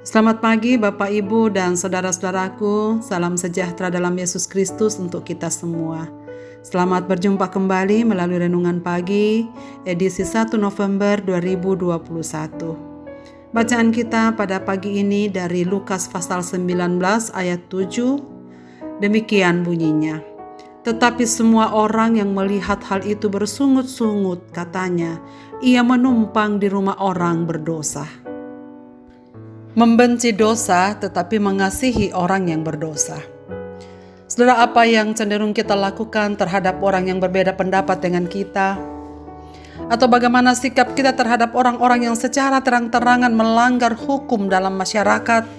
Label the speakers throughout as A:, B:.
A: Selamat pagi Bapak Ibu dan saudara-saudaraku, salam sejahtera dalam Yesus Kristus untuk kita semua. Selamat berjumpa kembali melalui Renungan Pagi, edisi 1 November 2021. Bacaan kita pada pagi ini dari Lukas pasal 19 ayat 7, demikian bunyinya. Tetapi semua orang yang melihat hal itu bersungut-sungut, katanya, ia menumpang di rumah orang berdosa. Membenci dosa tetapi mengasihi orang yang berdosa. Saudara, apa yang cenderung kita lakukan terhadap orang yang berbeda pendapat dengan kita? Atau bagaimana sikap kita terhadap orang-orang yang secara terang-terangan melanggar hukum dalam masyarakat?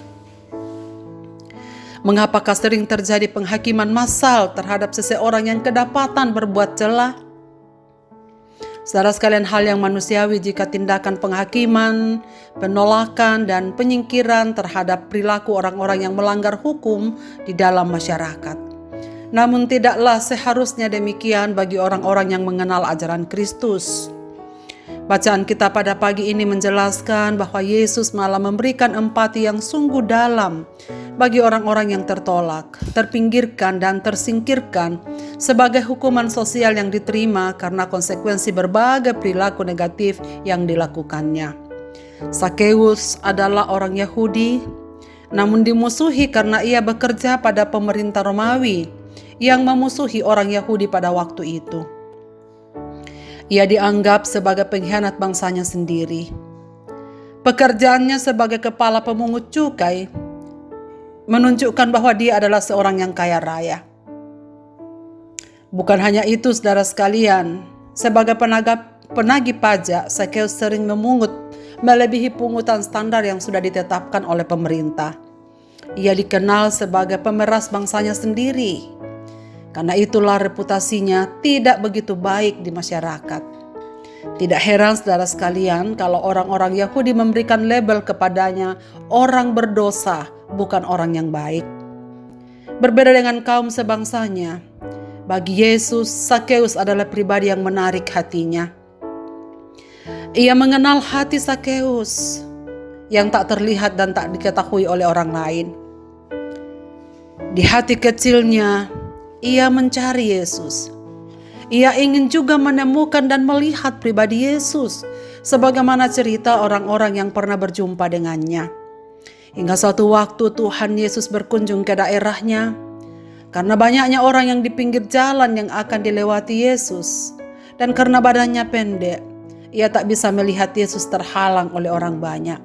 A: Mengapakah sering terjadi penghakiman massal terhadap seseorang yang kedapatan berbuat celah? Saudara sekalian, hal yang manusiawi jika tindakan penghakiman, penolakan, dan penyingkiran terhadap perilaku orang-orang yang melanggar hukum di dalam masyarakat. Namun tidaklah seharusnya demikian bagi orang-orang yang mengenal ajaran Kristus. Bacaan kita pada pagi ini menjelaskan bahwa Yesus malah memberikan empati yang sungguh dalam bagi orang-orang yang tertolak, terpinggirkan, dan tersingkirkan sebagai hukuman sosial yang diterima karena konsekuensi berbagai perilaku negatif yang dilakukannya. Sakeus adalah orang Yahudi, namun dimusuhi karena ia bekerja pada pemerintah Romawi yang memusuhi orang Yahudi pada waktu itu. Ia dianggap sebagai pengkhianat bangsanya sendiri. Pekerjaannya sebagai kepala pemungut cukai menunjukkan bahwa dia adalah seorang yang kaya raya. Bukan hanya itu, saudara sekalian, sebagai penagih pajak, Sakeus sering memungut melebihi pungutan standar yang sudah ditetapkan oleh pemerintah. Ia dikenal sebagai pemeras bangsanya sendiri. Karena itulah reputasinya tidak begitu baik di masyarakat. Tidak heran saudara sekalian kalau orang-orang Yahudi memberikan label kepadanya orang berdosa, bukan orang yang baik. Berbeda dengan kaum sebangsanya, bagi Yesus, Sakeus adalah pribadi yang menarik hatinya. Ia mengenal hati Sakeus yang tak terlihat dan tak diketahui oleh orang lain. Di hati kecilnya, ia mencari Yesus. Ia ingin juga menemukan dan melihat pribadi Yesus, sebagaimana cerita orang-orang yang pernah berjumpa dengannya. Hingga suatu waktu Tuhan Yesus berkunjung ke daerahnya, karena banyaknya orang yang di pinggir jalan yang akan dilewati Yesus. Dan karena badannya pendek, ia tak bisa melihat Yesus terhalang oleh orang banyak.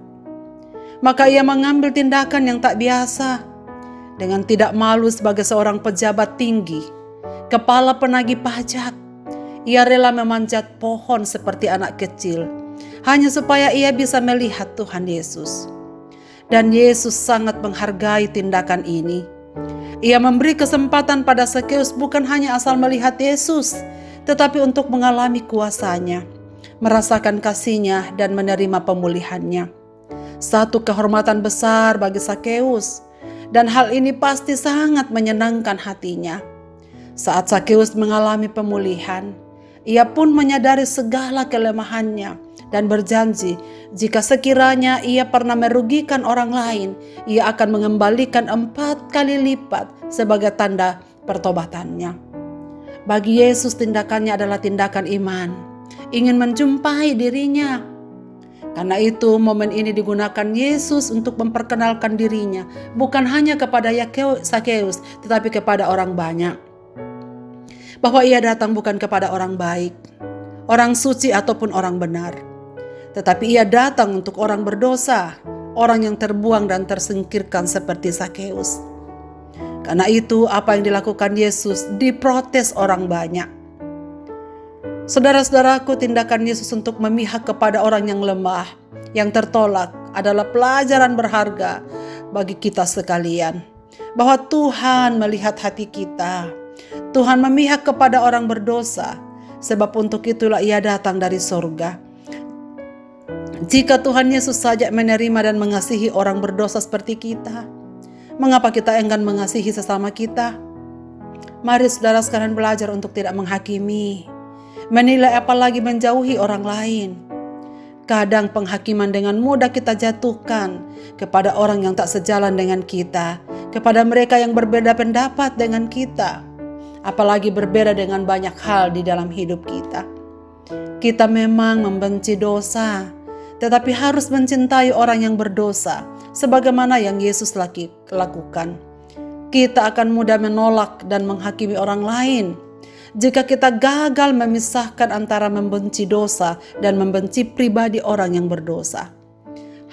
A: Maka ia mengambil tindakan yang tak biasa. Dengan tidak malu sebagai seorang pejabat tinggi, kepala penagih pajak, ia rela memanjat pohon seperti anak kecil, hanya supaya ia bisa melihat Tuhan Yesus. Dan Yesus sangat menghargai tindakan ini. Ia memberi kesempatan pada Sakeus bukan hanya asal melihat Yesus, tetapi untuk mengalami kuasanya, merasakan kasihnya dan menerima pemulihannya. Satu kehormatan besar bagi Sakeus. Dan hal ini pasti sangat menyenangkan hatinya. Saat Sakeus mengalami pemulihan, ia pun menyadari segala kelemahannya dan berjanji jika sekiranya ia pernah merugikan orang lain, ia akan mengembalikan 4 kali lipat sebagai tanda pertobatannya. Bagi Yesus tindakannya adalah tindakan iman, ingin menjumpai dirinya. Karena itu momen ini digunakan Yesus untuk memperkenalkan dirinya bukan hanya kepada Sakeus tetapi kepada orang banyak. Bahwa ia datang bukan kepada orang baik, orang suci ataupun orang benar. Tetapi ia datang untuk orang berdosa, orang yang terbuang dan tersingkirkan seperti Sakeus. Karena itu apa yang dilakukan Yesus diprotes orang banyak. Saudara-saudaraku, tindakan Yesus untuk memihak kepada orang yang lemah, yang tertolak adalah pelajaran berharga bagi kita sekalian. Bahwa Tuhan melihat hati kita. Tuhan memihak kepada orang berdosa, sebab untuk itulah ia datang dari surga. Jika Tuhan Yesus saja menerima dan mengasihi orang berdosa seperti kita, mengapa kita enggan mengasihi sesama kita? Mari saudara sekalian belajar untuk tidak menghakimi, menilai apalagi menjauhi orang lain. Kadang penghakiman dengan mudah kita jatuhkan kepada orang yang tak sejalan dengan kita, kepada mereka yang berbeda pendapat dengan kita, apalagi berbeda dengan banyak hal di dalam hidup kita. Kita memang membenci dosa, tetapi harus mencintai orang yang berdosa, sebagaimana yang Yesus lakukan. Kita akan mudah menolak dan menghakimi orang lain jika kita gagal memisahkan antara membenci dosa dan membenci pribadi orang yang berdosa.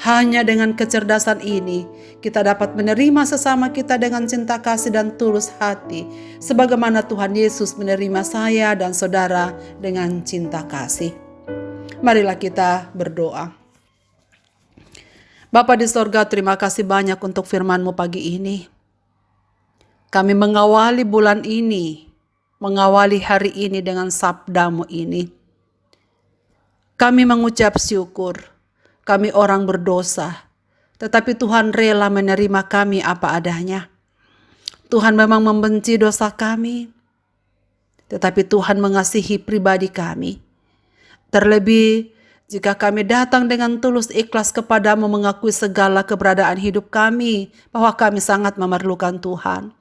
A: Hanya dengan kecerdasan ini, kita dapat menerima sesama kita dengan cinta kasih dan tulus hati, sebagaimana Tuhan Yesus menerima saya dan saudara dengan cinta kasih. Marilah kita berdoa. Bapa di sorga, terima kasih banyak untuk firman-Mu pagi ini. Kami mengawali bulan ini, mengawali hari ini dengan sabda-Mu ini. Kami mengucap syukur, kami orang berdosa, tetapi Tuhan rela menerima kami apa adanya. Tuhan memang membenci dosa kami, tetapi Tuhan mengasihi pribadi kami. Terlebih, jika kami datang dengan tulus ikhlas kepadamu mengakui segala keberadaan hidup kami, bahwa kami sangat memerlukan Tuhan.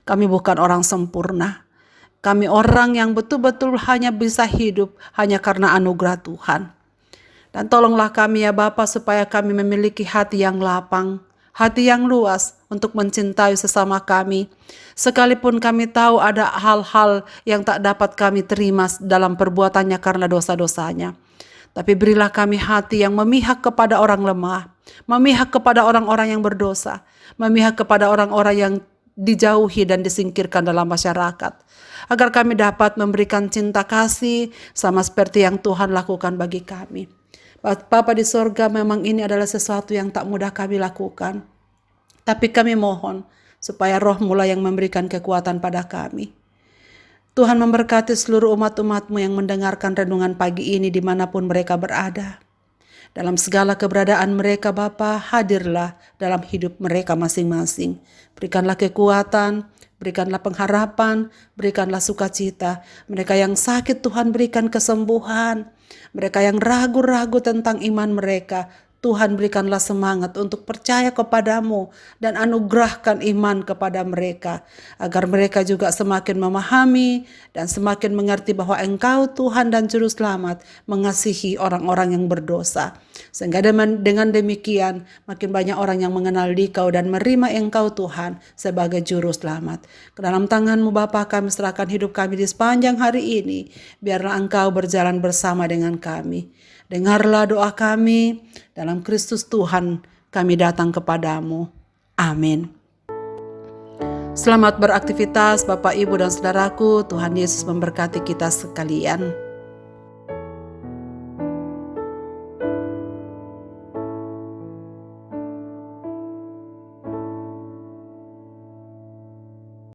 A: Kami bukan orang sempurna. Kami orang yang betul-betul hanya bisa hidup hanya karena anugerah Tuhan. Dan tolonglah kami ya Bapa supaya kami memiliki hati yang lapang, hati yang luas untuk mencintai sesama kami. Sekalipun kami tahu ada hal-hal yang tak dapat kami terima dalam perbuatannya karena dosa-dosanya. Tapi berilah kami hati yang memihak kepada orang lemah, memihak kepada orang-orang yang berdosa, memihak kepada orang-orang yang dijauhi dan disingkirkan dalam masyarakat, agar kami dapat memberikan cinta kasih sama seperti yang Tuhan lakukan bagi kami. Bapa di sorga, memang ini adalah sesuatu yang tak mudah kami lakukan, tapi kami mohon supaya Roh-Mu yang memberikan kekuatan pada kami. Tuhan memberkati seluruh umat-umat-Mu yang mendengarkan renungan pagi ini dimanapun mereka berada. Dalam segala keberadaan mereka, Bapa, hadirlah dalam hidup mereka masing-masing. Berikanlah kekuatan, berikanlah pengharapan, berikanlah sukacita. Mereka yang sakit, Tuhan berikan kesembuhan. Mereka yang ragu-ragu tentang iman mereka, Tuhan berikanlah semangat untuk percaya kepadamu dan anugerahkan iman kepada mereka, agar mereka juga semakin memahami dan semakin mengerti bahwa Engkau Tuhan dan Juru Selamat mengasihi orang-orang yang berdosa. Sehingga dengan demikian makin banyak orang yang mengenal Dikau dan menerima Engkau Tuhan sebagai Juru Selamat. Ke dalam tangan-Mu Bapa kami serahkan hidup kami di sepanjang hari ini. Biarlah Engkau berjalan bersama dengan kami. Dengarlah doa kami, dalam Kristus Tuhan kami datang kepadamu. Amin. Selamat beraktivitas Bapak, Ibu, dan Saudaraku. Tuhan Yesus memberkati kita sekalian.